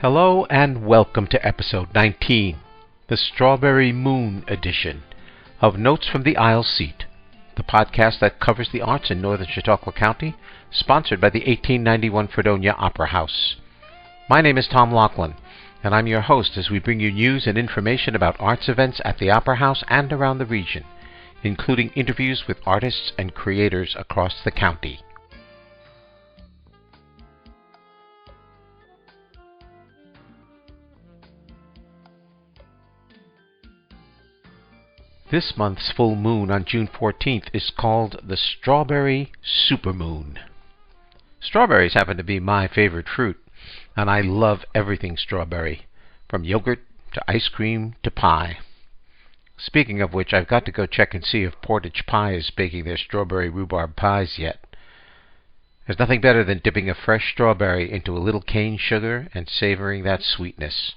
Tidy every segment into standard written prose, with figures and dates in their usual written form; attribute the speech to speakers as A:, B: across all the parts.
A: Hello and welcome to episode 19, the Strawberry Moon edition of Notes from the Aisle Seat, the podcast that covers the arts in northern Chautauqua County, sponsored by the 1891 Fredonia Opera House. My name is Tom Laughlin, and I'm your host as we bring you news and information about arts events at the Opera House and around the region, including interviews with artists and creators across the county. This month's full moon on June 14th is called the Strawberry Supermoon. Strawberries happen to be my favorite fruit, and I love everything strawberry, from yogurt to ice cream to pie. Speaking of which, I've got to go check and see if Portage Pie is baking their strawberry rhubarb pies yet. There's nothing better than dipping a fresh strawberry into a little cane sugar and savoring that sweetness.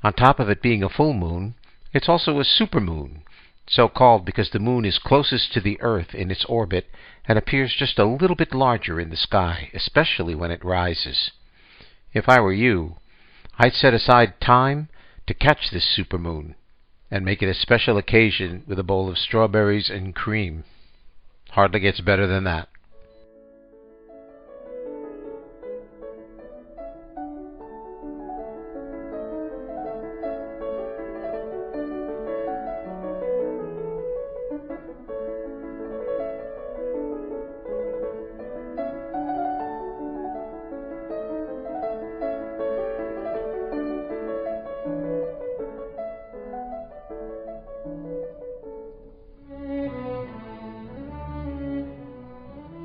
A: On top of it being a full moon, it's also a supermoon, so called because the moon is closest to the Earth in its orbit and appears just a little bit larger in the sky, especially when it rises. If I were you, I'd set aside time to catch this supermoon and make it a special occasion with a bowl of strawberries and cream. Hardly gets better than that.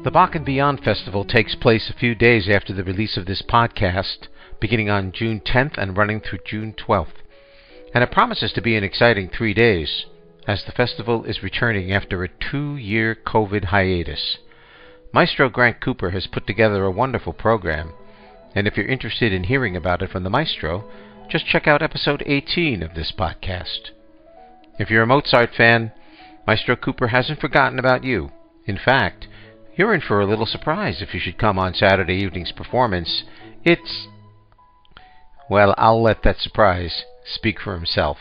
A: The Bach and Beyond Festival takes place a few days after the release of this podcast, beginning on June 10th and running through June 12th. And it promises to be an exciting 3 days, as the festival is returning after a 2-year COVID hiatus. Maestro Grant Cooper has put together a wonderful program, and if you're interested in hearing about it from the maestro, just check out episode 18 of this podcast. If you're a Mozart fan, Maestro Cooper hasn't forgotten about you. In fact, you're in for a little surprise if you should come on Saturday evening's performance. Well, I'll let that surprise speak for himself.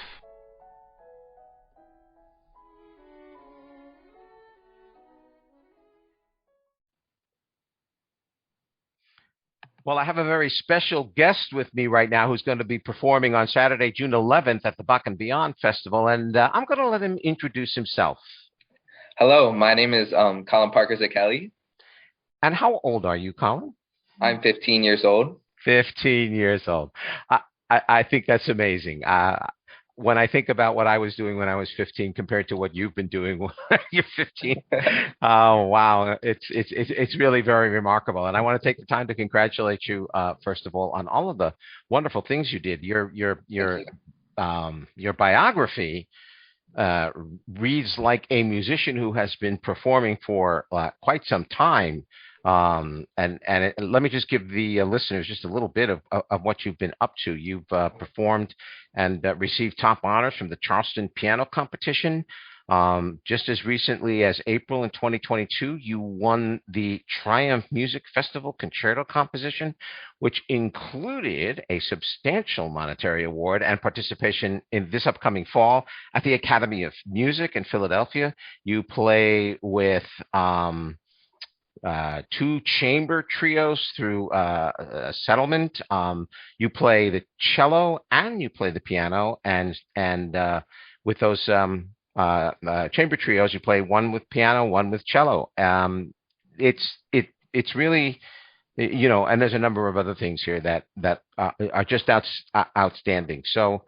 A: Well, I have a very special guest with me right now who's going to be performing on Saturday, June 11th at the Bach and Beyond Festival, and I'm going to let him introduce himself.
B: Hello, my name is Collin Parker-Szekely.
A: And how old are you, Collin?
B: I'm 15 years old.
A: 15 years old. I think that's amazing. When I think about what I was doing when I was 15 compared to what you've been doing when you're 15, oh wow, it's really very remarkable. And I want to take the time to congratulate you, first of all, on all of the wonderful things you did. Your biography reads like a musician who has been performing for quite some time. Let me just give the listeners just a little bit of what you've been up to. You've performed and received top honors from the Charleston Piano Competition. Just as recently as April in 2022, you won the Triumph Music Festival Concerto Composition, which included a substantial monetary award and participation in this upcoming fall at the Academy of Music in Philadelphia. You play with 2 chamber trios through Settlement. You play the cello and you play the piano, and with those chamber trios, you play one with piano, one with cello. It's really, and there's a number of other things here that are just outstanding. So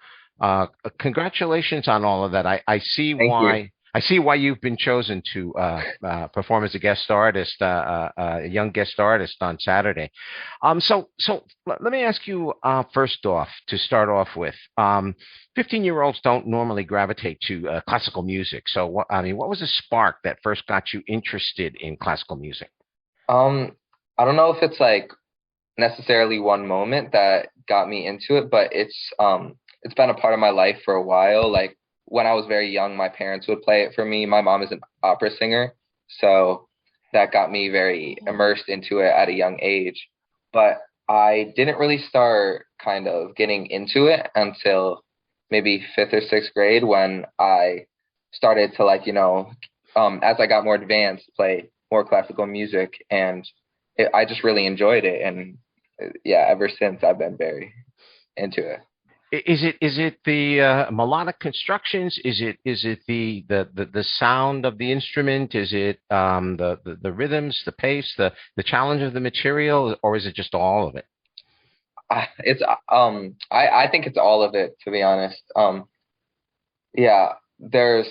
A: congratulations on all of that. I see
B: Thank
A: why.
B: you.
A: I see why you've been chosen to perform as a guest artist, a young guest artist on Saturday. So let me ask you first off, to start off with. 15-year-olds don't normally gravitate to classical music. So, what was the spark that first got you interested in classical music?
B: I don't know if it's like necessarily one moment that got me into it, but it's been a part of my life for a while. Like, when I was very young, my parents would play it for me. My mom is an opera singer, so that got me very immersed into it at a young age. But I didn't really start kind of getting into it until maybe fifth or sixth grade when I started to like, as I got more advanced, play more classical music, and I just really enjoyed it. And yeah, ever since I've been very into it.
A: Is it the melodic constructions? Is it the sound of the instrument? Is it the rhythms, the pace, the challenge of the material, or is it just all of it?
B: It's I think it's all of it, to be honest. Yeah, there's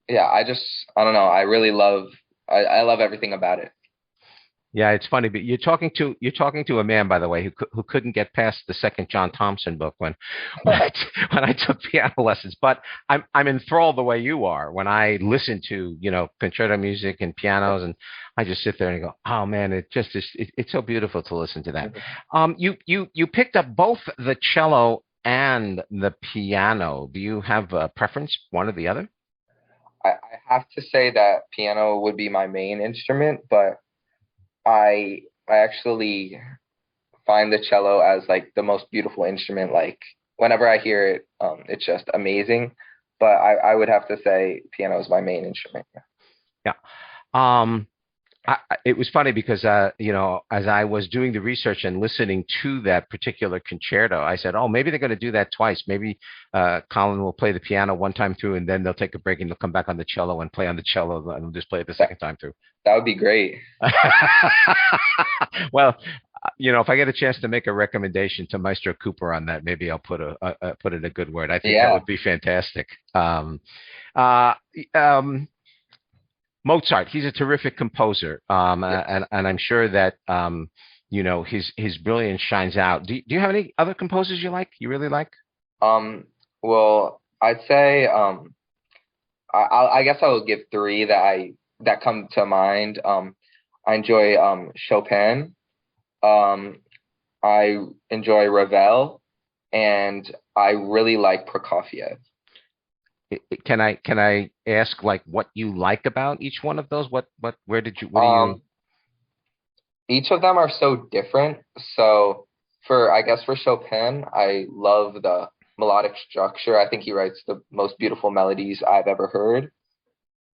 B: yeah, I don't know. I really love I love everything about it.
A: Yeah, it's funny, but you're talking to a man, by the way, who couldn't get past the second John Thompson book when when I took piano lessons. But I'm enthralled the way you are when I listen to concerto music and pianos, and I just sit there and go, oh man, it just is it's so beautiful to listen to that.
B: Mhm.
A: You picked up both the cello and the piano. Do you have a preference, one or the other?
B: I have to say that piano would be my main instrument, but I actually find the cello as like the most beautiful instrument. Like whenever I hear it, it's just amazing. But I would have to say piano is my main instrument.
A: Yeah. Um, it was funny because as I was doing the research and listening to that particular concerto, I said, "Oh, maybe they're going to do that twice. Maybe Colin will play the piano one time through, and then they'll take a break and they'll come back on the cello and play on the cello, and they'll just play it the
B: That
A: second time through."
B: that would be great.
A: Well, if I get a chance to make a recommendation to Maestro Cooper on that, maybe I'll put in a good word. I think that
B: Yeah.
A: would be fantastic. Uh, um, Mozart, he's a terrific composer,
B: Yes.
A: and I'm sure that his brilliance shines out. Do you have any other composers you really like?
B: Well, I'd say I guess I would give three that come to mind. I enjoy Chopin. Um, I enjoy Ravel, and I really like Prokofiev.
A: Can I ask like what you like about each one of those? What do you?
B: Um, each of them are so different. So I guess for Chopin, I love the melodic structure. I think he writes the most beautiful melodies I've ever heard.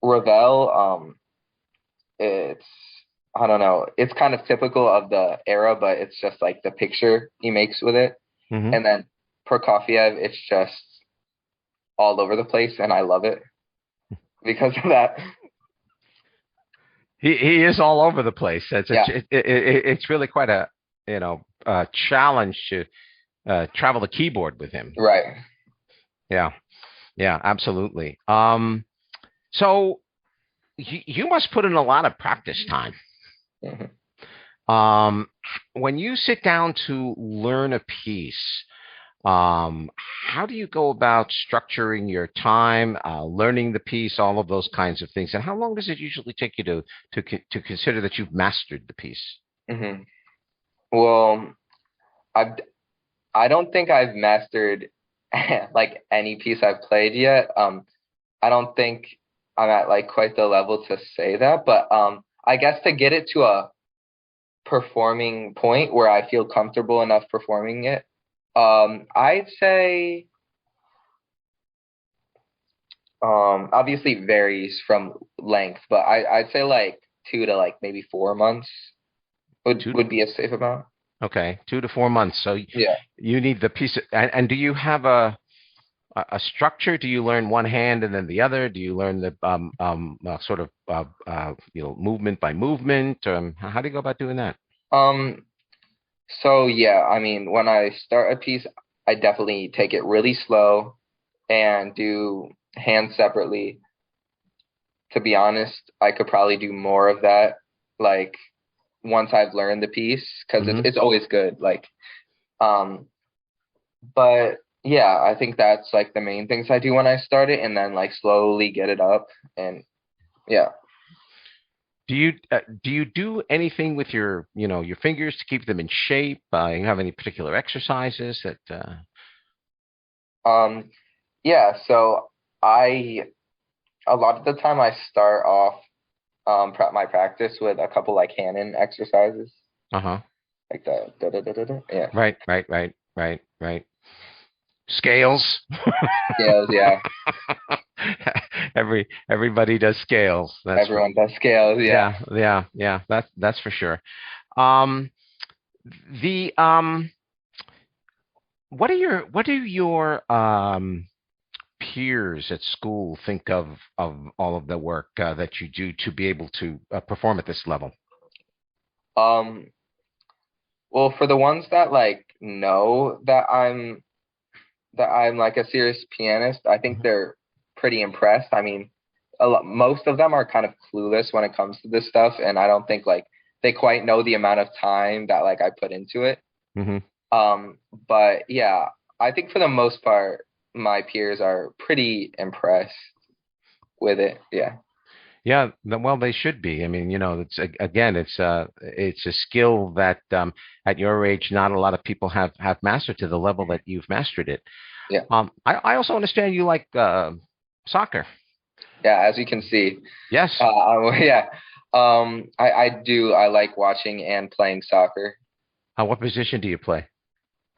B: Ravel, it's I don't know, it's kind of typical of the era, but it's just like the picture he makes with it.
A: Mhm.
B: And then Prokofiev, it's just all over the place, and I love it because of that.
A: He is all over the place.
B: Yeah,
A: It's really quite a challenge to travel the keyboard with him.
B: right.
A: Yeah, yeah, absolutely. So you must put in a lot of practice time.
B: Mhm.
A: Um, when you sit down to learn a piece, um, how do you go about structuring your time, learning the piece, all of those kinds of things, and how long does it usually take you to consider that you've mastered the piece?
B: Hmm. Well, I've I don't think I've mastered like any piece I've played yet. I don't think I'm at like quite the level to say that, but I guess to get it to a performing point where I feel comfortable enough performing it, I'd say obviously varies from length, but I'd say like 2 to like maybe 4 months
A: Two,
B: would be a safe amount.
A: okay, 2 to 4 months. So
B: Yeah.
A: you need the piece, and do you have a structure? Do you learn one hand and then the other? Do you learn the sort of movement by movement? How do you go about doing that?
B: Um, so yeah, I mean, when I start a piece, I definitely take it really slow and do hands separately. To be honest, I could probably do more of that, like once I've learned the piece, because it's
A: Hmm.
B: it's always good. Um, but yeah, I think that's like the main things I do when I start it, and then like slowly get it up, and yeah.
A: Do you do anything with your fingers to keep them in shape? You have any particular exercises that?
B: Um, yeah, so I a lot of the time I start off my practice with a couple like Hanon exercises.
A: Uh-huh.
B: like the da da da da da. Yeah,
A: Right. Scales.
B: scales. Yeah,
A: Everybody does scales. That's for
B: everyone does scales. Yeah.
A: yeah. That's for sure. Um, the what do your peers at school think of all of the work that you do to be able to perform at this level?
B: Um. Well, for the ones that like know that I'm like a serious pianist, I think
A: Mhm.
B: they're pretty impressed. I mean, most of them are kind of clueless when it comes to this stuff, and I don't think like they quite know the amount of time that like I put into it.
A: Mhm.
B: Um, but yeah, I think for the most part, my peers are pretty impressed with it. Yeah.
A: Yeah, well, they should be. I mean, it's again, it's a skill that at your age, not a lot of people have mastered to the level that you've mastered it.
B: Yeah.
A: I also understand you like soccer.
B: Yeah. As you can see,
A: Yes.
B: yeah. I do. I like watching and playing soccer.
A: What position do you play?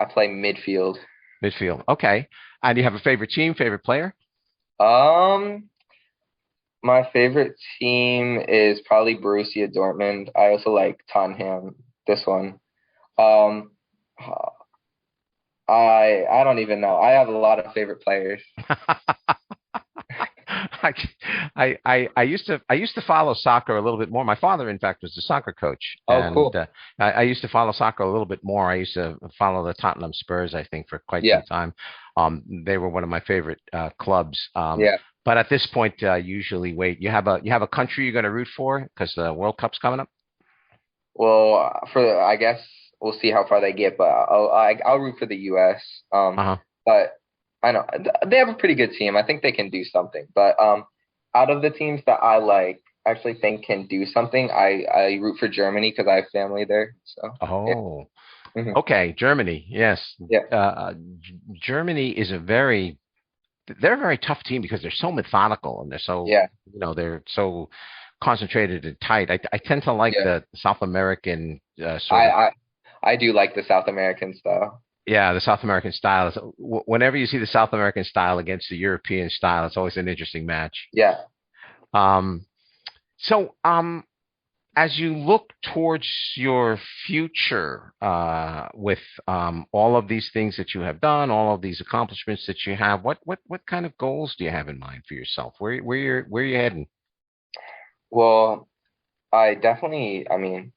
B: I play midfield.
A: Midfield. Okay. And you have a favorite team, favorite player?
B: Um, my favorite team is probably Borussia Dortmund. I also like Tottenham. This one. Um, I don't even know. I have a lot of favorite players.
A: I, I used to follow soccer a little bit more. My father, in fact, was a soccer coach,
B: Oh,
A: and
B: cool.
A: I used to follow soccer a little bit more. I used to follow the Tottenham Spurs, I think, for quite some
B: Yeah,
A: time. They were one of my favorite clubs.
B: yeah.
A: But at this point, usually wait. You have a country you're going to root for because the World Cup's coming up.
B: Well, for I guess we'll see how far they get, but I'll root for the U.S.
A: Uh-huh.
B: But I know they have a pretty good team. I think they can do something. But out of the teams that I like, actually think can do something, I root for Germany because I have family there. So yeah.
A: Oh,
B: Hmm.
A: okay. Germany, yes.
B: Yeah.
A: Germany is they're a very tough team because they're so methodical and they're so,
B: Yeah.
A: they're so concentrated and tight. I tend to like
B: Yeah.
A: the South American sort
B: I,
A: of,
B: I I do like the South American style.
A: yeah, the South American style. Whenever you see the South American style against the European style, it's always an interesting match.
B: Yeah.
A: Um, so, as you look towards your future with all of these things that you have done, all of these accomplishments that you have, what kind of goals do you have in mind for yourself? Where you heading?
B: Well, I mean,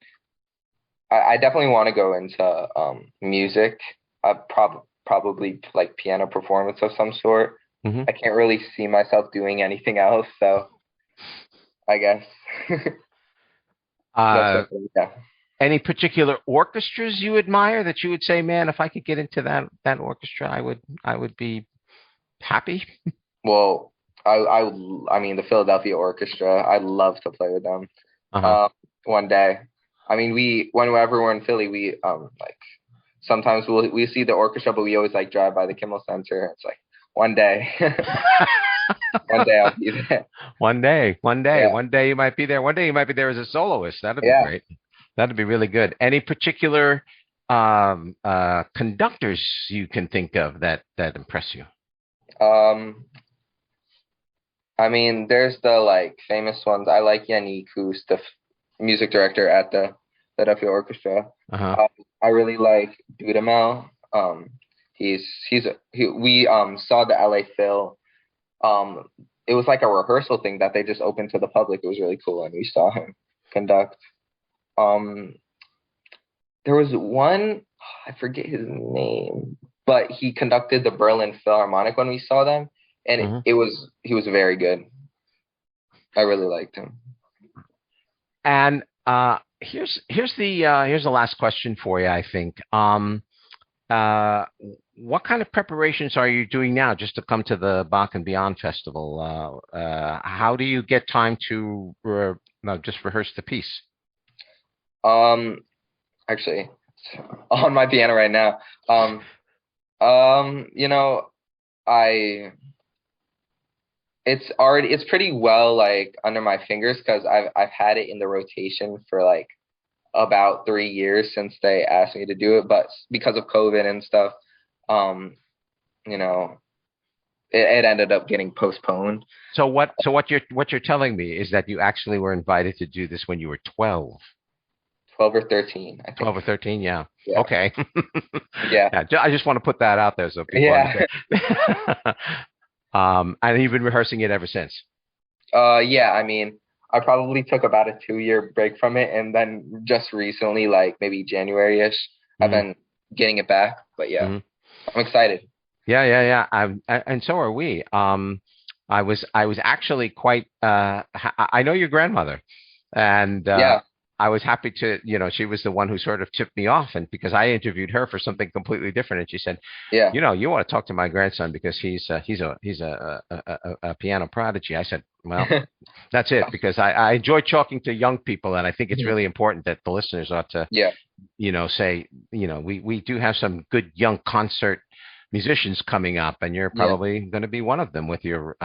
B: I definitely want to go into music. Probably like piano performance of some sort.
A: Hmm.
B: I can't really see myself doing anything else, so I guess that's
A: Uh,
B: something. Yeah.
A: any particular orchestras you admire that you would say, man, if I could get into that orchestra, I would be happy.
B: Well, I mean the Philadelphia Orchestra. I'd love to play with them.
A: Uh-huh.
B: Um, one day. I mean, whenever we're in Philly, we like sometimes we see the orchestra, but we always like drive by the Kimmel Center. It's like one day, one day I'll be there.
A: One
B: Yeah,
A: day you might be there. One day you might be there as a soloist. That'd be
B: yeah.
A: great. That'd be really good. Any particular conductors you can think of that impress you?
B: Um, I mean, there's the like famous ones. I like Yannick, who's the music director at the Philadelphia Orchestra.
A: Uh-huh.
B: Um, I really like Dudamel. We saw the LA Phil. Um, it was like a rehearsal thing that they just opened to the public. It was really cool, and we saw him conduct. Um, there was one, I forget his name, but he conducted the Berlin Philharmonic when we saw them, and
A: Hmm.
B: he was very good. I really liked him.
A: And here's the last question for you, I think. Uh, what kind of preparations are you doing now just to come to the Bach and Beyond Festival? How do you get time to no, just rehearse the piece?
B: Um, Actually, it's on my piano right now. You know, I it's pretty well like under my fingers because I've had it in the rotation for like about 3 years since they asked me to do it, but because of COVID and stuff, you know, it ended up getting postponed.
A: So what you're telling me is that you actually were invited to do this when you were 12.
B: 12 or 13, I think.
A: 12 or 13, yeah.
B: Yeah.
A: Okay.
B: Yeah.
A: Yeah. I just want to put that out there so people understand. And you've been rehearsing it ever since.
B: Yeah, I mean, I probably took about a 2-year break from it, and then just recently, like maybe January-ish, I've been getting it back. But yeah, I'm excited.
A: Yeah. And so are we. I was actually quite. I know your grandmother, and
B: Yeah.
A: I was happy to. She was the one who sort of tipped me off, and because I interviewed her for something completely different, and she said,
B: Yeah.
A: You want to talk to my grandson because he's a piano prodigy. I said, well, that's it, because I enjoy talking to young people, and I think it's really important that the listeners ought to, say, we do have some good young concert musicians coming up, and you're probably going to be one of them with your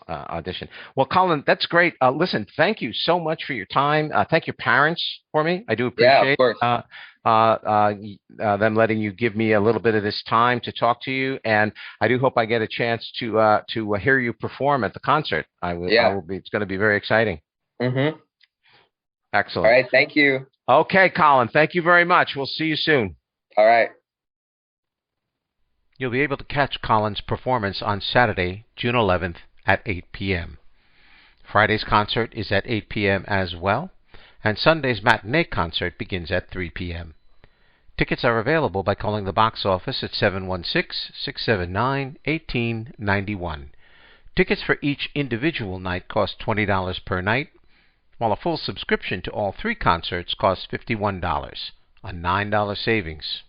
A: audition. Well, Collin, that's great. Listen, thank you so much for your time. Thank your parents for me. I do appreciate them letting you give me a little bit of this time to talk to you, and I do hope I get a chance to hear you perform at the concert. I will be. It's going to be very exciting.
B: Mm-hmm.
A: Excellent.
B: All right. Thank you.
A: Okay, Collin. Thank you very much. We'll see you soon.
B: All right.
A: You'll be able to catch Collin's performance on Saturday, June 11th at 8 p.m. Friday's concert is at 8 p.m. as well, and Sunday's matinee concert begins at 3 p.m. Tickets are available by calling the box office at 716-679-1891. Tickets for each individual night cost $20 per night, while a full subscription to all 3 concerts costs $51, a $9 savings.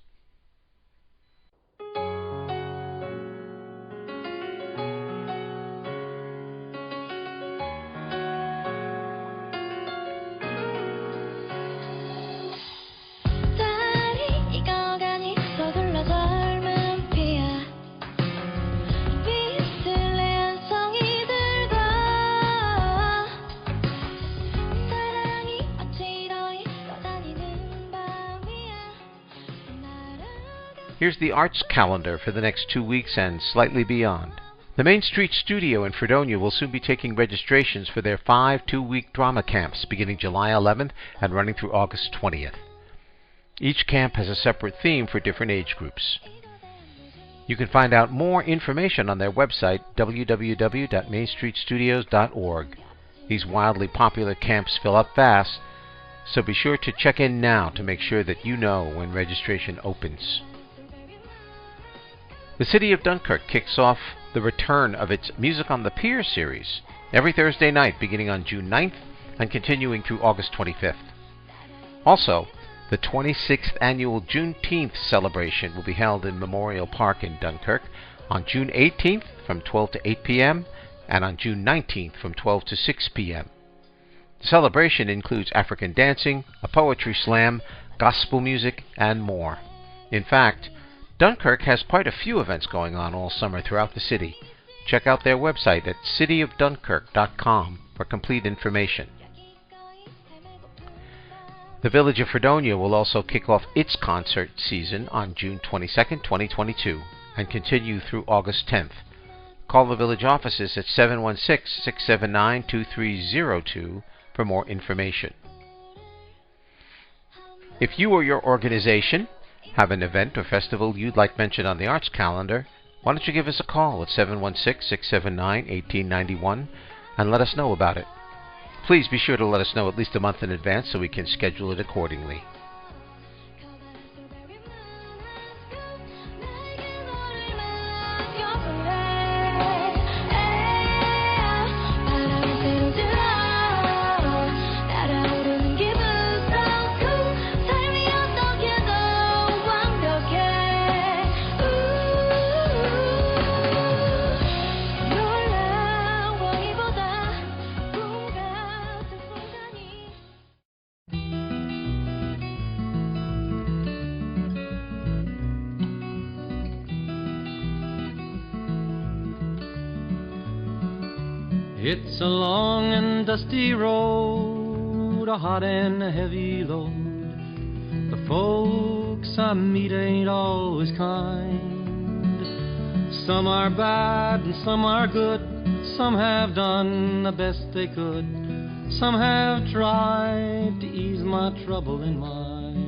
A: Here's the arts calendar for the next 2 weeks and slightly beyond. The Main Street Studio in Fredonia will soon be taking registrations for their 5 2-week drama camps beginning July 11th and running through August 20th. Each camp has a separate theme for different age groups. You can find out more information on their website, www.mainstreetstudios.org. These wildly popular camps fill up fast, so be sure to check in now to make sure that you know when registration opens. The city of Dunkirk kicks off the return of its Music on the Pier series every Thursday night beginning on June 9th and continuing through August 25th. Also, the 26th annual Juneteenth celebration will be held in Memorial Park in Dunkirk on June 18th from 12 to 8 p.m. and on June 19th from 12 to 6 p.m. The celebration includes African dancing, a poetry slam, gospel music, and more. In fact, Dunkirk has quite a few events going on all summer throughout the city. Check out their website at cityofdunkirk.com for complete information. The Village of Fredonia will also kick off its concert season on June 22nd, 2022, and continue through August 10th. Call the Village offices at 716-679-2302 for more information. If you or your organization have an event or festival you'd like mentioned on the arts calendar, why don't you give us a call at 716-679-1891 and let us know about it. Please be sure to let us know at least a month in advance so we can schedule it accordingly.
C: It's a long and dusty road, a hot and a heavy load, Folks I meet ain't always kind. Some are bad and some are good. Some have done the best they could. Some have tried to ease my trouble in mind.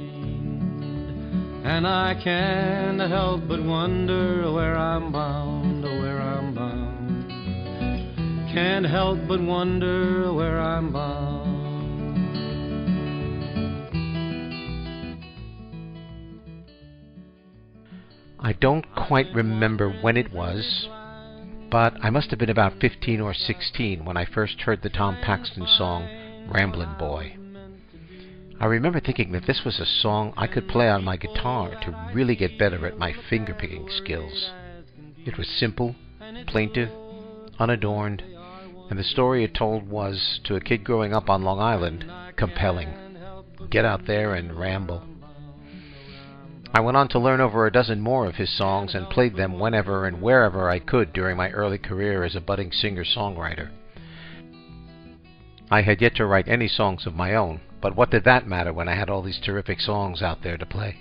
C: And I can't help but wonder where I'm bound, where I'm bound. Can't help but wonder where I'm bound.
A: I don't quite remember when it was, but I must have been about 15 or 16 when I first heard the Tom Paxton song, Ramblin' Boy. I remember thinking that this was a song I could play on my guitar to really get better at my finger-picking skills. It was simple, plaintive, unadorned, and the story it told was, to a kid growing up on Long Island, compelling. Get out there and ramble. I went on to learn over a dozen more of his songs and played them whenever and wherever I could during my early career as a budding singer-songwriter. I had yet to write any songs of my own, but what did that matter when I had all these terrific songs out there to play?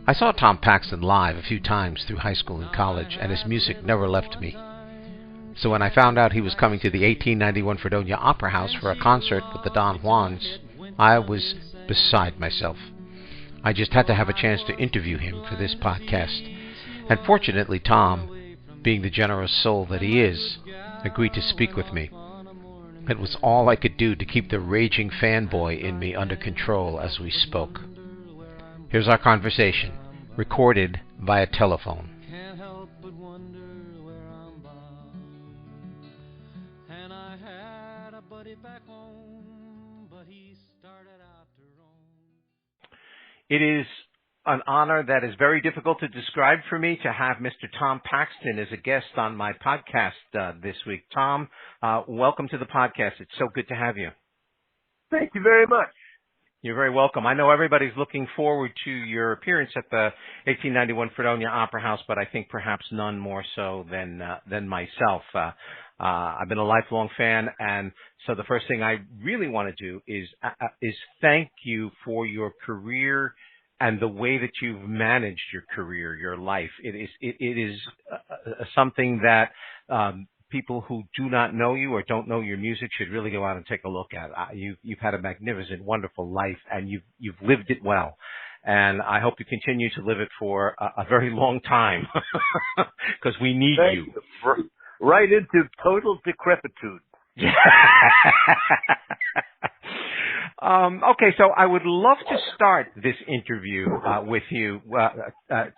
A: I saw Tom Paxton live a few times through high school and college, and his music never left me. So when I found out he was coming to the 1891 Fredonia Opera House for a concert with the Don Juans, I was beside myself. I just had to have a chance to interview him for this podcast. And fortunately, Tom, being the generous soul that he is, agreed to speak with me. It was all I could do to keep the raging fanboy in me under control as we spoke. Here's our conversation, recorded via telephone.
C: Can't help but wonder where I'm bound. And I had a buddy back home, but he started out to roam.
A: It is an honor that is very difficult to describe for me to have Mr. Tom Paxton as a guest on my podcast this week. Tom, welcome to the podcast. It's so good to have you.
D: Thank you very much.
A: You're very welcome. I know everybody's looking forward to your appearance at the 1891 Fredonia Opera House, but I think perhaps none more so than myself. I've been a lifelong fan, and so the first thing I really want to do is thank you for your career and the way that you've managed your career, your life. It is something that people who do not know you or don't know your music should really go out and take a look at. You've had a magnificent, wonderful life, and you've lived it well. And I hope you continue to live it for a very long time, because we need
D: Thank
A: you.
D: Right into total decrepitude.
A: Okay, so I would love to start this interview with you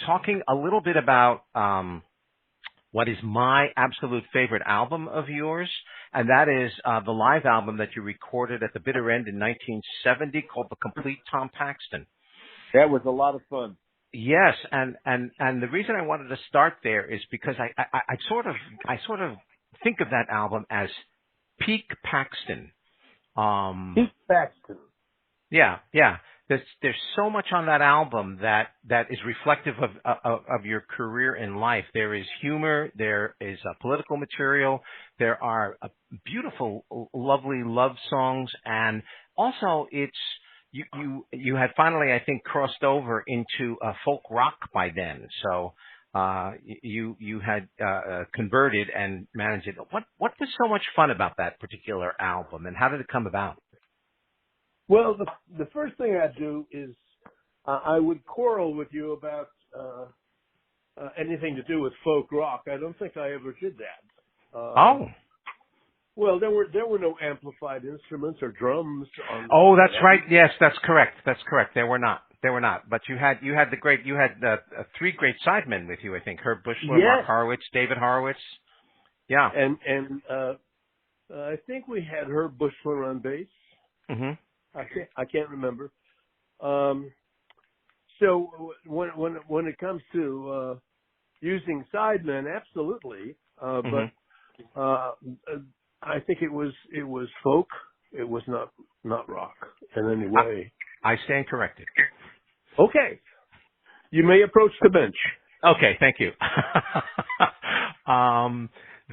A: talking a little bit about what is my absolute favorite album of yours, and that is the live album that you recorded at the bitter end in 1970 called The Complete Tom Paxton.
D: That was a lot of fun.
A: Yes, and the reason I wanted to start there is because I sort of think of that album as peak Paxton.
D: Peak Paxton.
A: Yeah. There's so much on that album that is reflective of your career in life. There is humor, there is political material, there are beautiful, lovely love songs, and also it's you had finally, I think, crossed over into folk rock by then. So you had converted and managed it. What was so much fun about that particular album, and how did it come about?
D: Well, the first thing I'd do is I would quarrel with you about anything to do with folk rock. I don't think I ever did that. Well, there were no amplified instruments or drums.
A: Oh, that's right. Yes, that's correct. There were not. But you had three great sidemen with you. I think Herb Bushler,
D: yes.
A: Mark Horowitz, David Horowitz. Yeah.
D: And I think we had Herb Bushler on bass.
A: Mm-hmm.
D: I can't remember. So when it comes to using sidemen, absolutely. But I think it was folk. It was not rock in any way.
A: I stand corrected.
D: Okay. You may approach the bench.
A: Okay, thank you.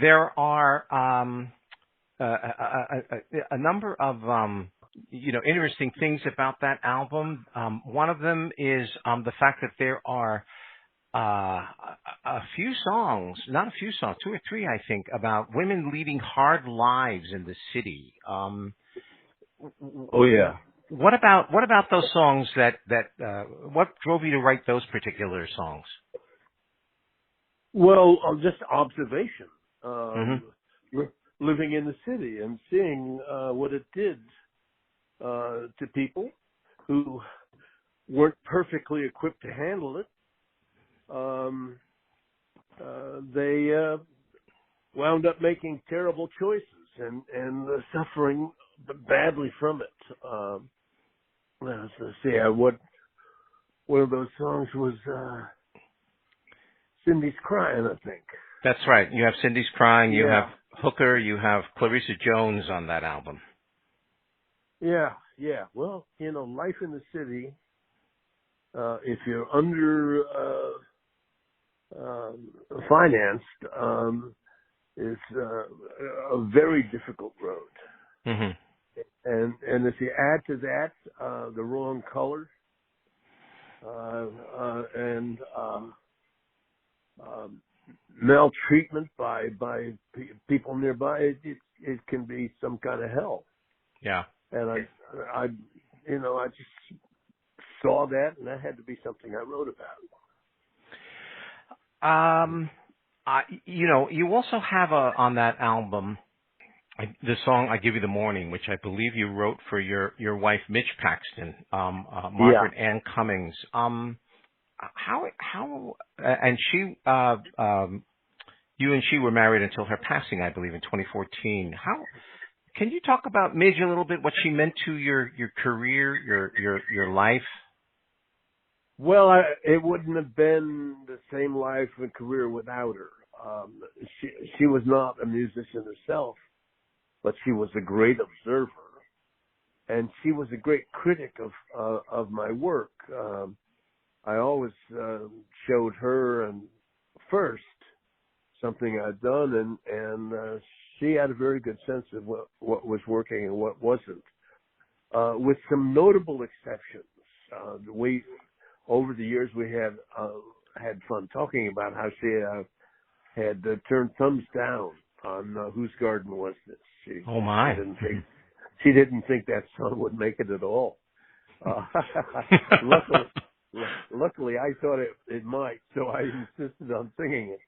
A: There are a number of interesting things about that album. One of them is the fact that there are a few songs, not a few songs, two or three, I think, about women leading hard lives in the city.
D: Oh yeah.
A: What about those songs what drove you to write those particular songs?
D: Well, just observation. Living in the city and seeing what it did to people who weren't perfectly equipped to handle it. They wound up making terrible choices and suffering badly from it. Let's see, one of those songs was Cindy's Crying, I think.
A: That's right. You have Cindy's Crying, you have Hooker, you have Clarissa Jones on that album.
D: Yeah. Well, life in the city, if you're under financed, is a very difficult road.
A: Mm-hmm.
D: And if you add to that the wrong color and maltreatment by people nearby, it can be some kind of hell.
A: Yeah.
D: And I just saw that, and that had to be something I wrote about.
A: You also have on that album the song "I Give You the Morning," which I believe you wrote for your wife Mitch Paxton, Margaret Ann Cummings. How and she you and she were married until her passing, I believe, in 2014. Can you talk about Midge a little bit? What she meant to your career, your life?
D: Well, it wouldn't have been the same life and career without her. She was not a musician herself, but she was a great observer, and she was a great critic of my work. I always showed her and first something I'd done, and she had a very good sense of what was working and what wasn't, with some notable exceptions. Over the years, we had fun talking about how she had turned thumbs down on Whose Garden Was This?
A: Oh my!
D: She didn't think that song would make it at all. Luckily, I thought it might, so I insisted on singing it.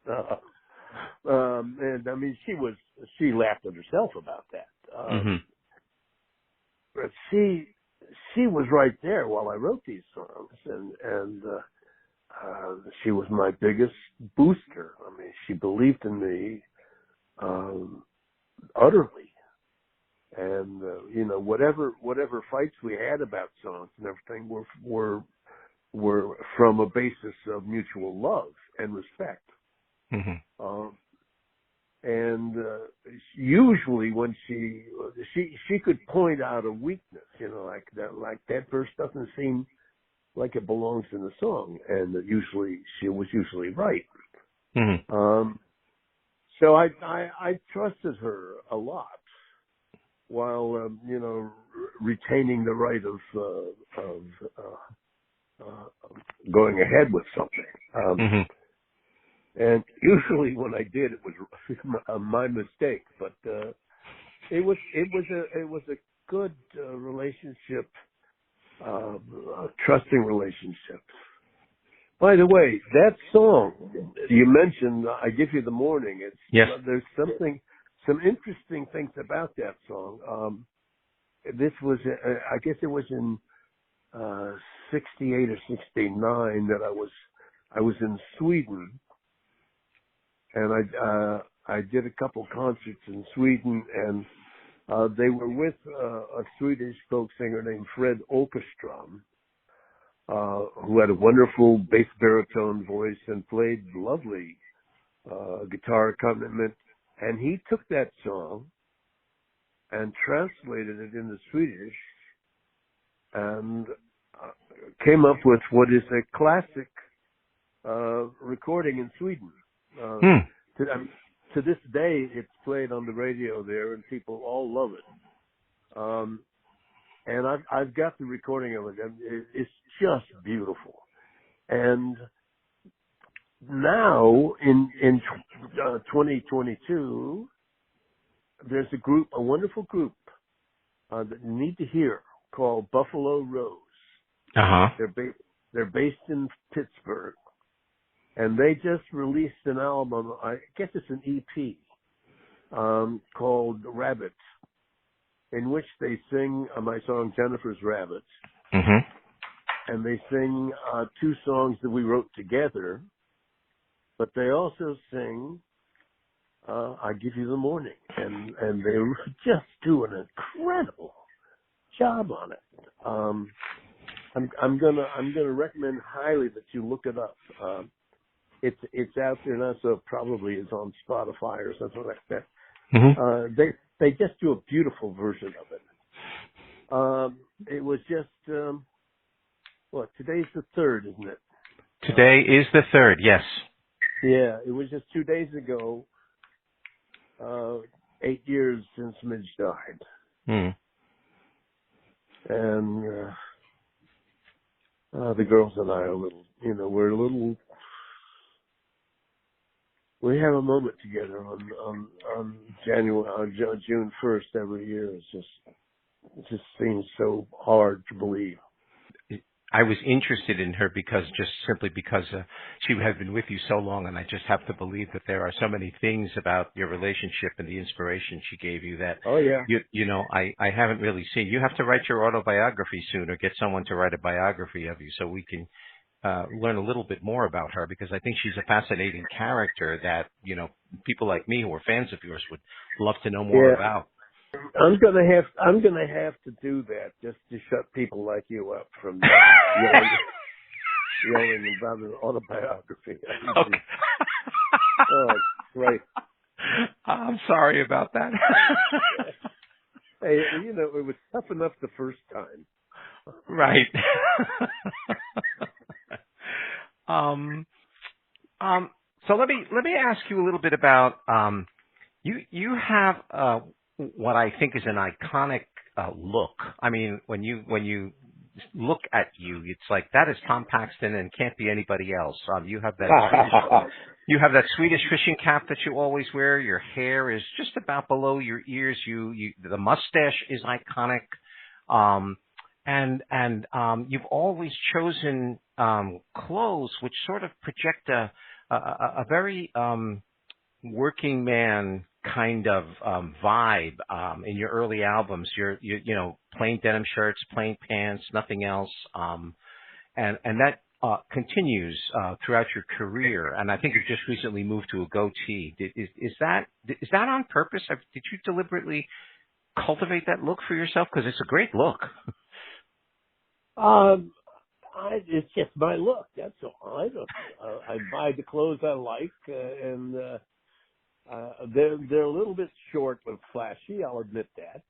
D: And I mean, she laughed at herself about that. But she was right there while I wrote these songs, and she was my biggest booster. I mean, she believed in me utterly, and whatever fights we had about songs and everything were from a basis of mutual love and respect. And usually when she could point out a weakness, like that verse doesn't seem like it belongs in the song, and she was usually right. So I trusted her a lot, while retaining the right of going ahead with something. And usually when I did, it was my mistake. But it was a good relationship, a trusting relationship. By the way, that song you mentioned, "I Give You the Morning," there's some interesting things about that song. This was, I guess, it was in 68 or 69 that I was in Sweden. And I did a couple concerts in Sweden, and they were with a Swedish folk singer named Fred Åkerström, who had a wonderful bass baritone voice and played lovely guitar accompaniment. And he took that song and translated it into Swedish and came up with what is a classic recording in Sweden. To this day, it's played on the radio there, and people all love it. and I've got the recording of it. It's just beautiful. And now in 2022, there's a wonderful group that you need to hear called Buffalo Rose.
A: Uh-huh.
D: They're based in Pittsburgh, and they just released an album. I guess it's an EP called Rabbit, in which they sing my song Jennifer's Rabbit, and they sing 2 songs that we wrote together. But they also sing I Give You the Morning, and they just do an incredible job on it. I'm gonna recommend highly that you look it up. It's out there now, so it probably is on Spotify or something like that. They just do a beautiful version of it. It was just today's the 3rd, isn't it?
A: Today is the 3rd, yes.
D: Yeah, it was just 2 days ago. 8 years since Midge died. And the girls and I are we have a moment together on June 1st every year. It just seems so hard to believe.
A: I was interested in her simply because she had been with you so long, and I just have to believe that there are so many things about your relationship and the inspiration she gave you that I haven't really seen. You have to write your autobiography soon, or get someone to write a biography of you, so we can learn a little bit more about her, because I think she's a fascinating character that people like me who are fans of yours would love to know more about.
D: I'm gonna have to do that just to shut people like you up from yelling about an autobiography.
A: Okay.
D: Oh, great.
A: I'm sorry about that.
D: Hey, it was tough enough the first time.
A: Right. So let me ask you a little bit about you have what I think is an iconic look. I mean, when you look at you, it's like that is Tom Paxton and can't be anybody else. You have that Swedish fishing cap that you always wear. Your hair is just about below your ears. The mustache is iconic. And you've always chosen clothes which sort of project a very working man kind of vibe in your early albums. You're plain denim shirts, plain pants, nothing else, and that continues throughout your career. And I think you've just recently moved to a goatee. Is that on purpose? Did you deliberately cultivate that look for yourself? Because it's a great look.
D: It's just my look. That's all. I buy the clothes I like, and they're a little bit short but flashy. I'll admit that.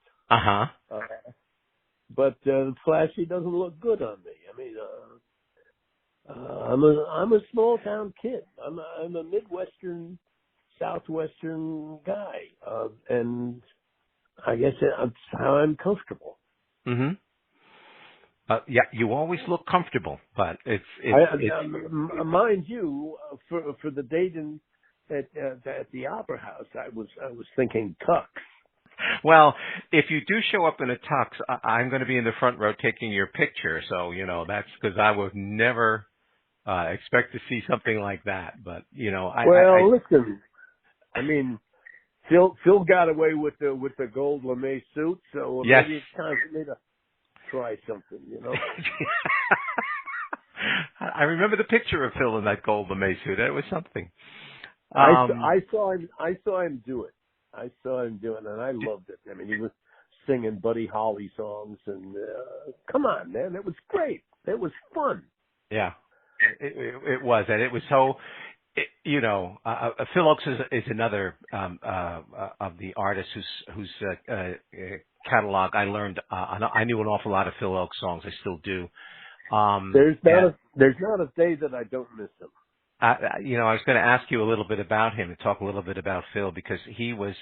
D: But flashy doesn't look good on me. I mean, I'm a small town kid. I'm a Midwestern, Southwestern guy, and I guess that's how I'm comfortable.
A: Yeah, you always look comfortable, but it's
D: mind you, for the date at the Opera House, I was thinking tux.
A: Well, if you do show up in a tux, I'm going to be in the front row taking your picture. So that's because I would never expect to see something like that. But
D: listen, I mean, Phil got away with the gold lame suit, so
A: yes.
D: Maybe it's time for me to try something,
A: I remember the picture of Phil in that gold lame suit. It was something.
D: I saw him do it. And I loved it. I mean, he was singing Buddy Holly songs, and come on, man, it was great. It was fun.
A: Yeah, it was, and it was so. Phil Ochs is another of the artists whose catalog I learned. I knew an awful lot of Phil Ochs songs. I still do.
D: There's not a day that I don't miss him.
A: I was going to ask you a little bit about him and talk a little bit about Phil because he was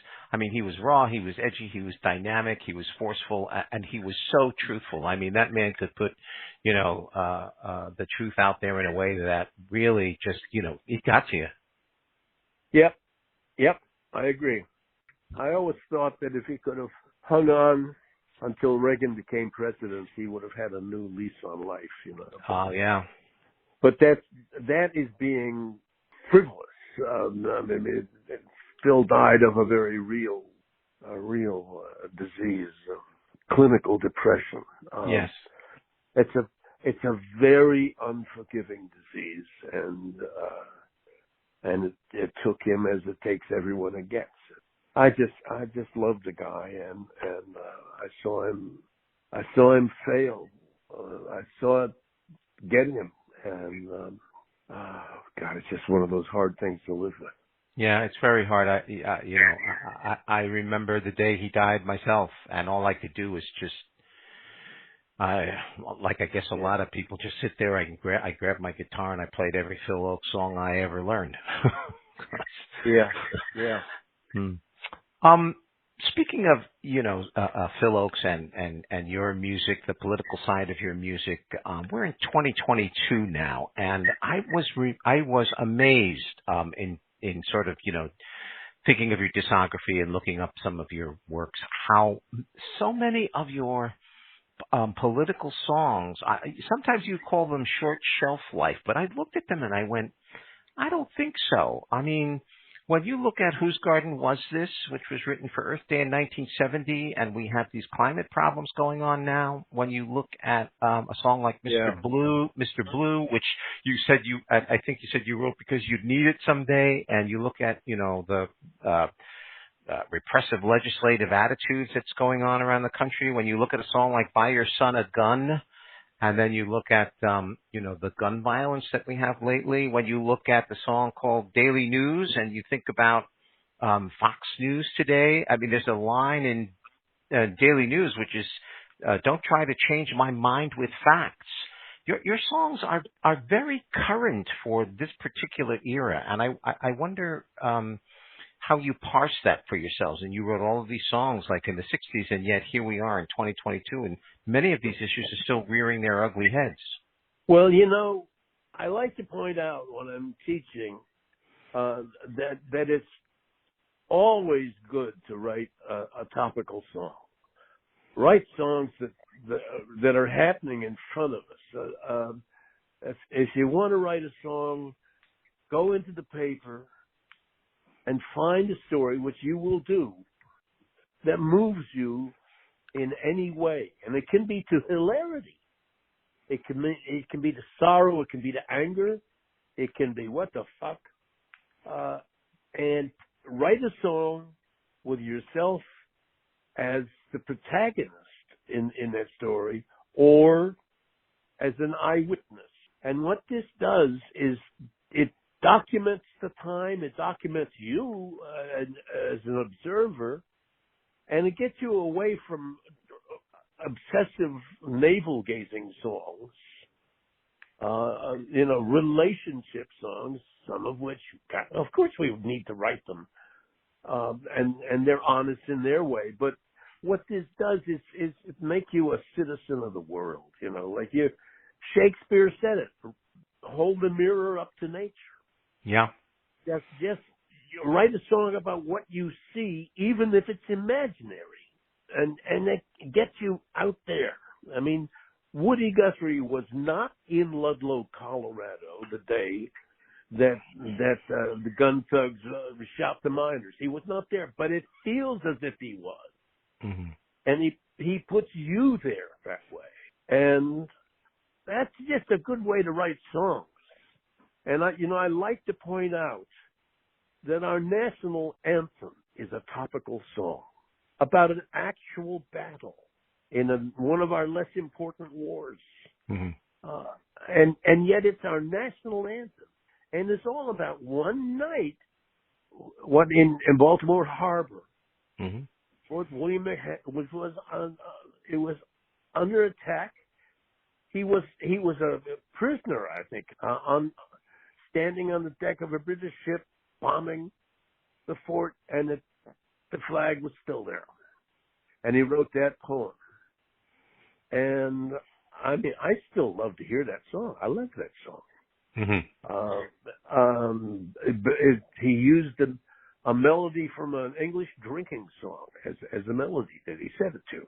A: raw, he was edgy, he was dynamic, he was forceful, and he was so truthful. I mean, that man could put, the truth out there in a way that really just, it got to you.
D: Yep, I agree. I always thought that if he could have hung on until Reagan became president, he would have had a new lease on life,
A: Oh, yeah.
D: But that is being frivolous. Phil died of a very real disease, clinical depression.
A: Yes.
D: It's a very unforgiving disease, and it took him as it takes everyone that gets it. I just loved the guy, and I saw him fail. I saw it get him, and God, it's just one of those hard things to live with.
A: Yeah, it's very hard. I remember the day he died myself, and all I could do was just, I guess a lot of people, just sit there. I grabbed my guitar and I played every Phil Oakes song I ever learned.
D: Yeah.
A: Speaking of, Phil Oakes and your music, the political side of your music, we're in 2022 now, and I was amazed in sort of, thinking of your discography and looking up some of your works, how so many of your political songs, sometimes you call them short shelf life, but I looked at them and I went, I don't think so. I mean, when you look at Whose Garden Was This, which was written for Earth Day in 1970, and we have these climate problems going on now, when you look at a song like Mr. Blue, which you said I think you said you wrote because you'd need it someday, and you look at, the repressive legislative attitudes that's going on around the country, when you look at a song like Buy Your Son a Gun, and then you look at, the gun violence that we have lately. When you look at the song called Daily News and you think about Fox News today, I mean, there's a line in Daily News which is, don't try to change my mind with facts. Your songs are very current for this particular era, and I wonder how you parse that for yourselves. And you wrote all of these songs like in the 60s, and yet here we are in 2022, and many of these issues are still rearing their ugly heads.
D: Well, I like to point out when I'm teaching that it's always good to write a topical song. Write songs that are happening in front of us. If you want to write a song, go into the paper and find a story, which you will do, that moves you in any way. And it can be to hilarity. It can be to sorrow. It can be to anger. It can be what the fuck. And write a song with yourself as the protagonist in that story, or as an eyewitness. And what this does is it documents the time, it documents you as an observer, and it gets you away from obsessive navel-gazing songs, relationship songs, some of which, of course, we need to write them, and they're honest in their way. But what this does is make you a citizen of the world. Shakespeare said it: hold the mirror up to nature.
A: Yeah.
D: Just write a song about what you see, even if it's imaginary, and it gets you out there. I mean, Woody Guthrie was not in Ludlow, Colorado, the day that the gun thugs shot the miners. He was not there, but it feels as if he was, and he puts you there that way, and that's just a good way to write songs. And I like to point out that our national anthem is a topical song about an actual battle in one of our less important wars. And yet it's our national anthem. And it's all about one night, what in Baltimore Harbor, Fort William, which was it was under attack. He was a prisoner, I think, standing on the deck of a British ship bombing the fort, and the flag was still there. And he wrote that poem. And I mean, I still love to hear that song. I love that song. He used a melody from an English drinking song as a melody that he set it to.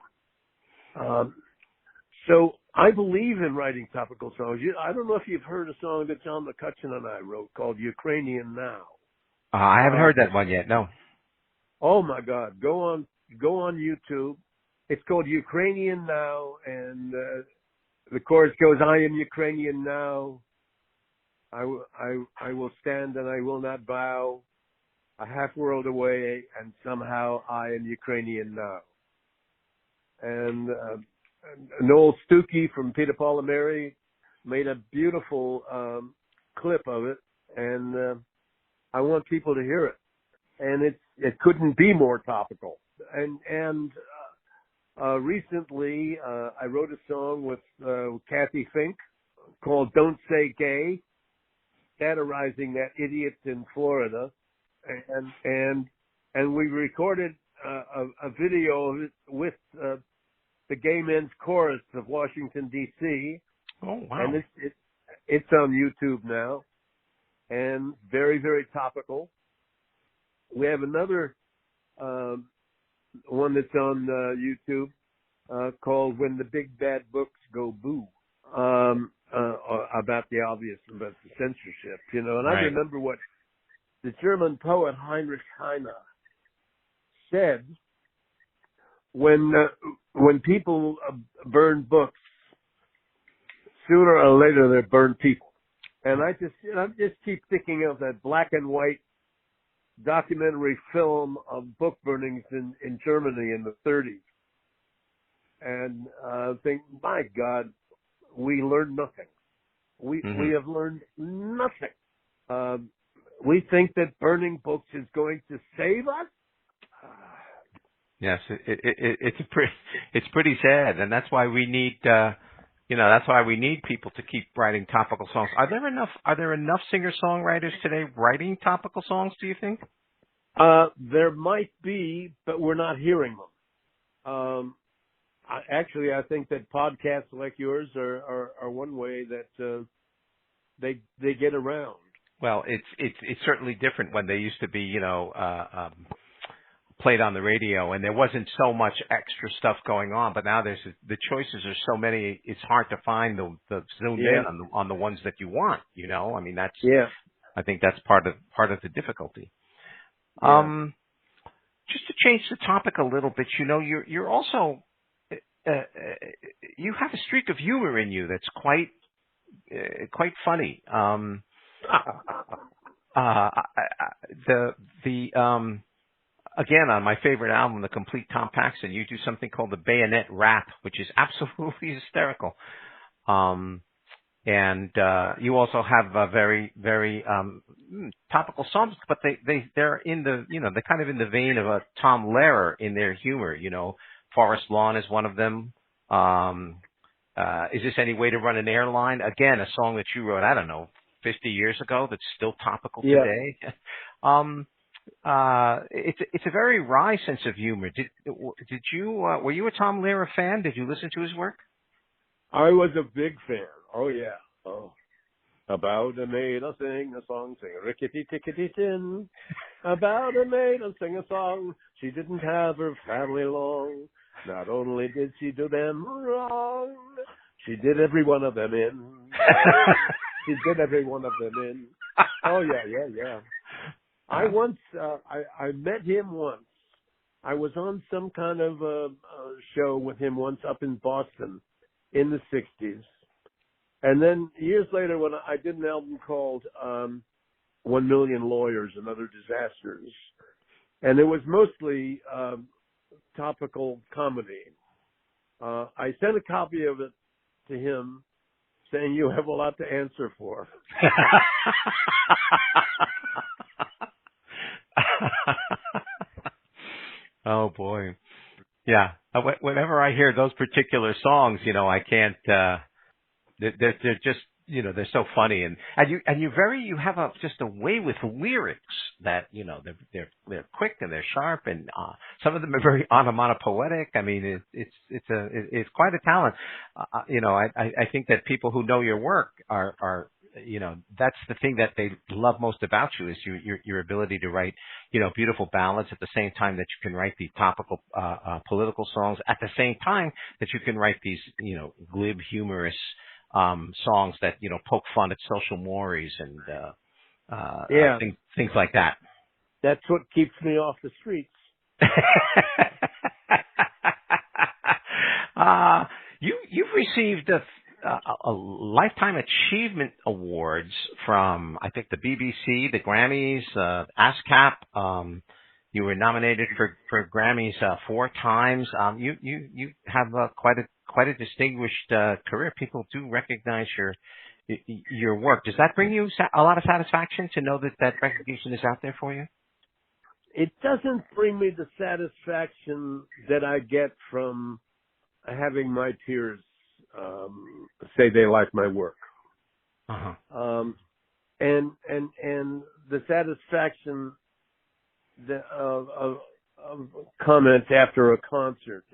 D: So I believe in writing topical songs. I don't know if you've heard a song that John McCutcheon and I wrote called Ukrainian Now.
A: I haven't heard that one yet, no.
D: Oh my God. Go on YouTube. It's called Ukrainian Now, and the chorus goes, I am Ukrainian now. I will stand and I will not bow. A half world away, and somehow I am Ukrainian now. And Noel Stuckey from Peter, Paul and Mary made a beautiful clip of it, and I want people to hear it. And it couldn't be more topical. And recently I wrote a song with Kathy Fink called "Don't Say Gay," satirizing that idiot in Florida, and we recorded a video of it with the Gay Men's Chorus of Washington D.C.
A: Oh wow!
D: And it's on YouTube now, and very, very topical. We have another one that's on YouTube called "When the Big Bad Books Go Boo." About the obvious, about the censorship, you know. And right. I remember what the German poet Heinrich Heine said when people burn books, sooner or later they burn people. And I just keep thinking of that black and white documentary film of book burnings in Germany in the 30s, and think, my God, we learned nothing. We have learned nothing. We think that burning books is going to save us.
A: Yes, it's pretty sad, and that's why we need that's why we need people to keep writing topical songs. Are there enough singer-songwriters today writing topical songs, do you think?
D: There might be, but we're not hearing them. I think that podcasts like yours are one way that they get around.
A: Well, it's certainly different when they used to be, played on the radio, and there wasn't so much extra stuff going on. But now the choices are so many. It's hard to find the zoomed in on the ones that you want. I mean I think that's part of the difficulty. Yeah. Just to change the topic a little bit, you're also you have a streak of humor in you that's quite funny. Again, on my favorite album, The Complete Tom Paxton, you do something called the Bayonet Rap, which is absolutely hysterical. And you also have very, very topical songs, but they're in they're kind of in the vein of a Tom Lehrer in their humor. Forest Lawn is one of them. Is This Any Way to Run an Airline? Again, a song that you wrote, I don't know, 50 years ago that's still topical today. It's a very wry sense of humor. Did you were you a Tom Lehrer fan? Did you listen to his work?
D: I was a big fan. Oh yeah. Oh. About a maid, I'll sing a song, sing a rickety tickety tin. About a maid, I'll sing a song. She didn't have her family long. Not only did she do them wrong, she did every one of them in. She did every one of them in. Oh yeah. I met him once. I was on some kind of a show with him once up in Boston in the 60s. And then years later when I did an album called 1 Million Lawyers and Other Disasters, and it was mostly topical comedy. I sent a copy of it to him saying, you have a lot to answer for.
A: Oh boy. Yeah. Whenever I hear those particular songs, I can't, they're they're so funny, and you have just a way with lyrics that they're quick and they're sharp, and some of them are very onomatopoetic. I mean, it's quite a talent. I think that people who know your work are that's the thing that they love most about you is your ability to write beautiful ballads at the same time that you can write the topical political songs, at the same time that you can write these glib, humorous songs that poke fun at social mores and things like that.
D: That's what keeps me off the streets.
A: You've received a Lifetime Achievement Awards from, I think, the BBC, the Grammys, ASCAP. You were nominated for Grammys 4 times. You have quite a distinguished career. People do recognize your work. Does that bring you a lot of satisfaction to know that recognition is out there for you?
D: It doesn't bring me the satisfaction that I get from having my peers say they like my work.
A: Uh-huh.
D: And the satisfaction of comments after a concert,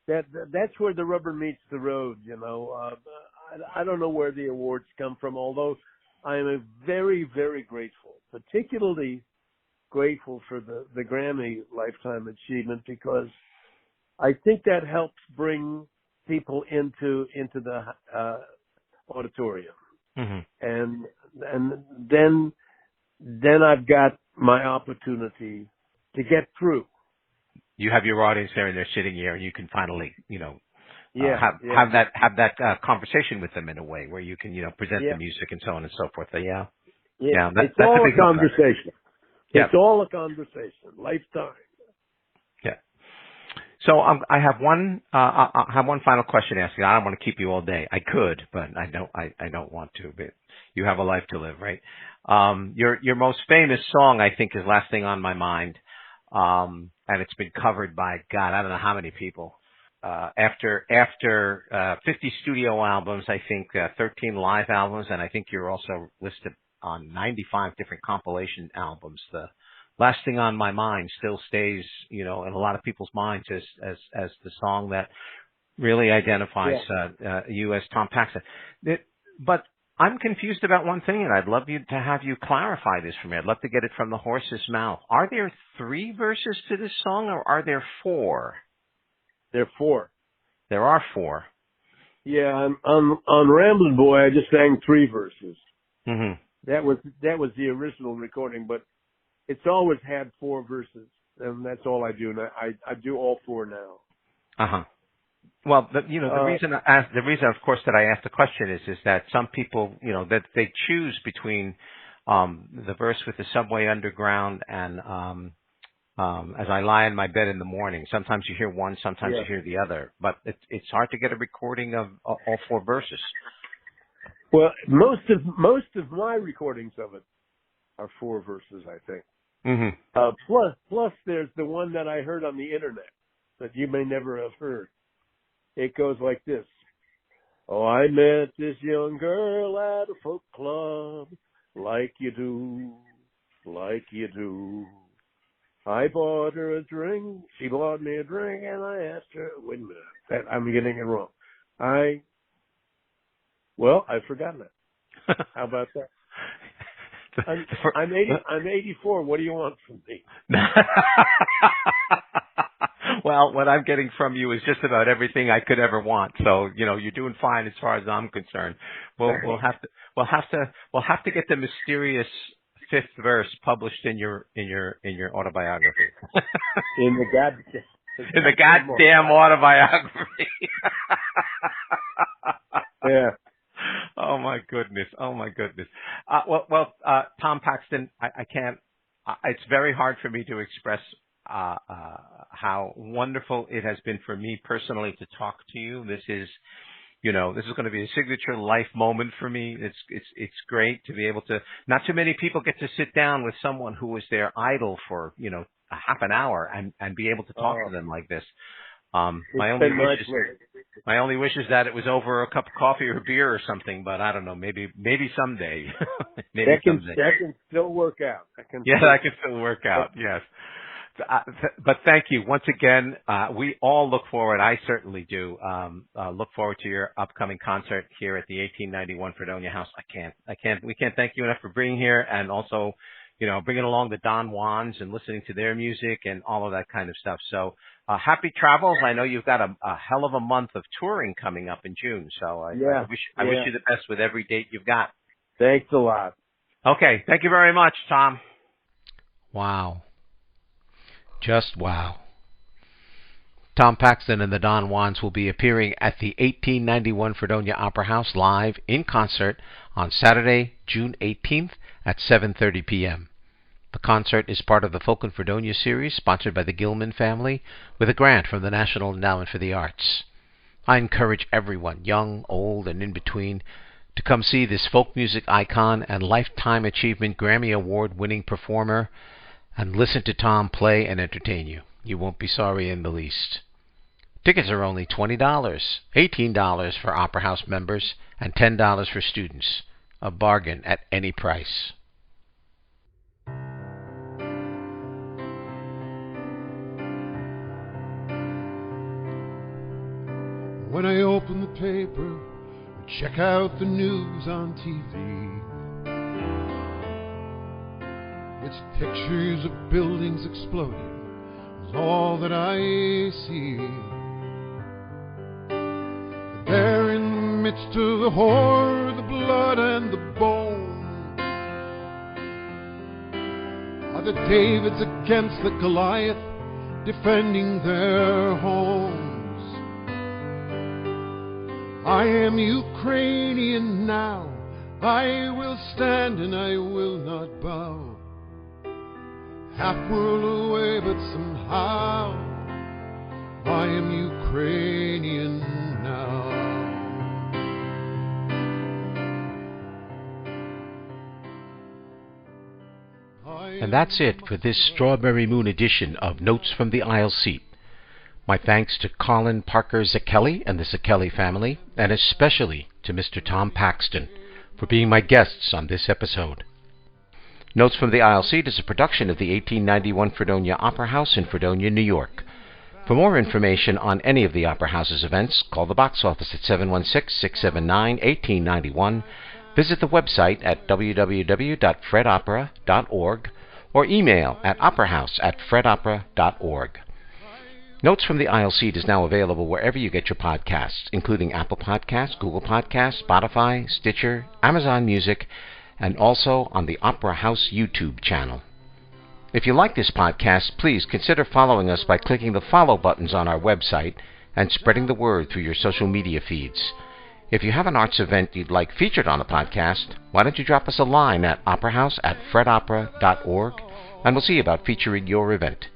D: that's where the rubber meets the road. I don't know where the awards come from, although I am very, very grateful, particularly grateful for the Grammy Lifetime Achievement, because I think that helps bring people into the auditorium, and then I've got my opportunity to get through.
A: You have your audience there, and they're sitting here, and you can finally, have that conversation with them in a way where you can, present the music and so on and so forth.
D: It's all a conversation.
A: Yeah.
D: It's all a conversation. Lifetime.
A: Yeah. So I have one final question to ask you. I don't want to keep you all day. I could, but I don't want to. But you have a life to live, right? Your most famous song, I think, is "Last Thing on My Mind," and it's been covered by I don't know how many people. After 50 studio albums, I think 13 live albums, and I think you're also listed on 95 different compilation albums. The "Last Thing on My Mind" still stays, in a lot of people's minds as the song that really identifies you as Tom Paxton. But I'm confused about one thing, and I'd love to have you clarify this for me. I'd love to get it from the horse's mouth. Are there 3 verses to this song, or are there 4?
D: There are 4.
A: There are 4.
D: Yeah, on Ramblin' Boy, I just sang 3 verses.
A: Mm-hmm.
D: That was the original recording, but it's always had 4 verses, and that's all I do. And I do all 4 now.
A: Uh-huh. Well, the reason of course that I asked the question is that some people, that they choose between the verse with the Subway Underground and as I lie in my bed in the morning. Sometimes you hear one, sometimes you hear the other, but it's hard to get a recording of all 4 verses.
D: Well, most of my recordings of it are 4 verses, I think.
A: Mm-hmm.
D: Plus, there's the one that I heard on the internet that you may never have heard. It goes like this: "Oh, I met this young girl at a folk club, like you do, like you do. I bought her a drink, she bought me a drink, and I asked her." Wait a minute, I'm getting it wrong. I've forgotten it. How about that? I'm 84. What do you want from me?
A: Well, what I'm getting from you is just about everything I could ever want. So, you're doing fine as far as I'm concerned. We'll have to get the mysterious 5th verse published in your autobiography.
D: In the
A: goddamn autobiography.
D: Yeah.
A: Oh my goodness. Tom Paxton, I can't. It's very hard for me to express how wonderful it has been for me personally to talk to you. This is going to be a signature life moment for me. It's great to be able to. Not too many people get to sit down with someone who was their idol for a half an hour and be able to talk to them like this. My only wish is My only wish is that it was over a cup of coffee or beer or something, but I don't know. Maybe someday. Maybe someday.
D: That can still work out.
A: That can still work out. Yes. But thank you once again. We all look forward. I certainly do. Look forward to your upcoming concert here at the 1891 Fredonia House. We can't thank you enough for being here, and also, bringing along the Don Juans and listening to their music and all of that kind of stuff. So, happy travels. I know you've got a hell of a month of touring coming up in June. So I wish you the best with every date you've got.
D: Thanks a lot.
A: Okay. Thank you very much, Tom. Wow. Just wow. Tom Paxton and the Don Juans will be appearing at the 1891 Fredonia Opera House live in concert on Saturday, June 18th at 7:30 p.m. The concert is part of the Folk in Fredonia series sponsored by the Gilman family with a grant from the National Endowment for the Arts. I encourage everyone, young, old, and in between, to come see this folk music icon and Lifetime Achievement Grammy Award-winning performer and listen to Tom play and entertain you. You won't be sorry in the least. Tickets are only $20, $18 for Opera House members, and $10 for students. A bargain at any price.
E: When I open the paper, or check out the news on TV, it's pictures of buildings exploding, is all that I see. But there in the midst of the horror, the blood and the bone, are the Davids against the Goliath, defending their homes. I am Ukrainian now, I will stand and I will not bow. Half world away, but somehow I am Ukrainian now.
A: And that's it for this Strawberry Moon edition of Notes from the Aisle Seat. My thanks to Collin Parker-Szekely and the Szekely family, and especially to Mr. Tom Paxton for being my guests on this episode. Notes from the Aisle Seat is a production of the 1891 Fredonia Opera House in Fredonia, New York. For more information on any of the Opera House's events, call the box office at 716-679-1891, visit the website at www.fredopera.org, or email at operahouse@fredopera.org. Notes from the Aisle Seat is now available wherever you get your podcasts, including Apple Podcasts, Google Podcasts, Spotify, Stitcher, Amazon Music, and also on the Opera House YouTube channel. If you like this podcast, please consider following us by clicking the follow buttons on our website and spreading the word through your social media feeds. If you have an arts event you'd like featured on the podcast, why don't you drop us a line at operahouse@fredopera.org, and we'll see about featuring your event.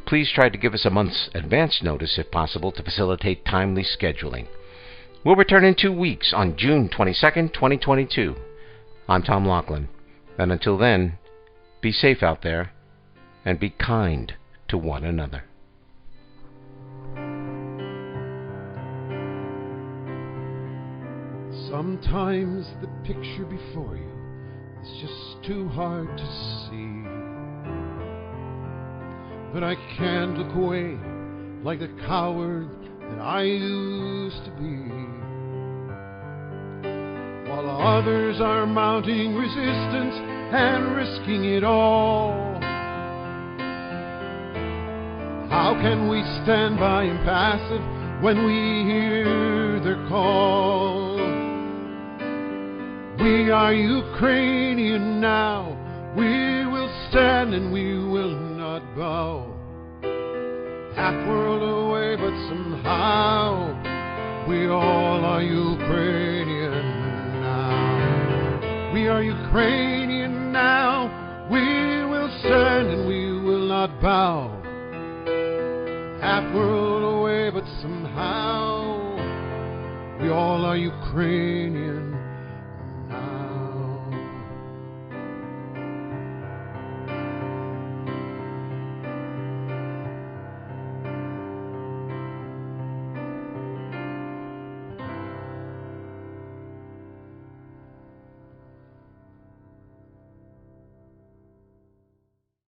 A: Please try to give us a month's advance notice if possible to facilitate timely scheduling. We'll return in 2 weeks on June 22nd, 2022. I'm Tom Laughlin, and until then, be safe out there and be kind to one another.
E: Sometimes the picture before you is just too hard to see, but I can't look away like the coward that I used to be. While others are mounting resistance and risking it all, how can we stand by impassive when we hear their call? We are Ukrainian now, we will stand and we will not bow. Half world away, but somehow we all are Ukrainian now. We are Ukrainian now, we will stand and we will not bow. Half world away, but somehow we all are Ukrainian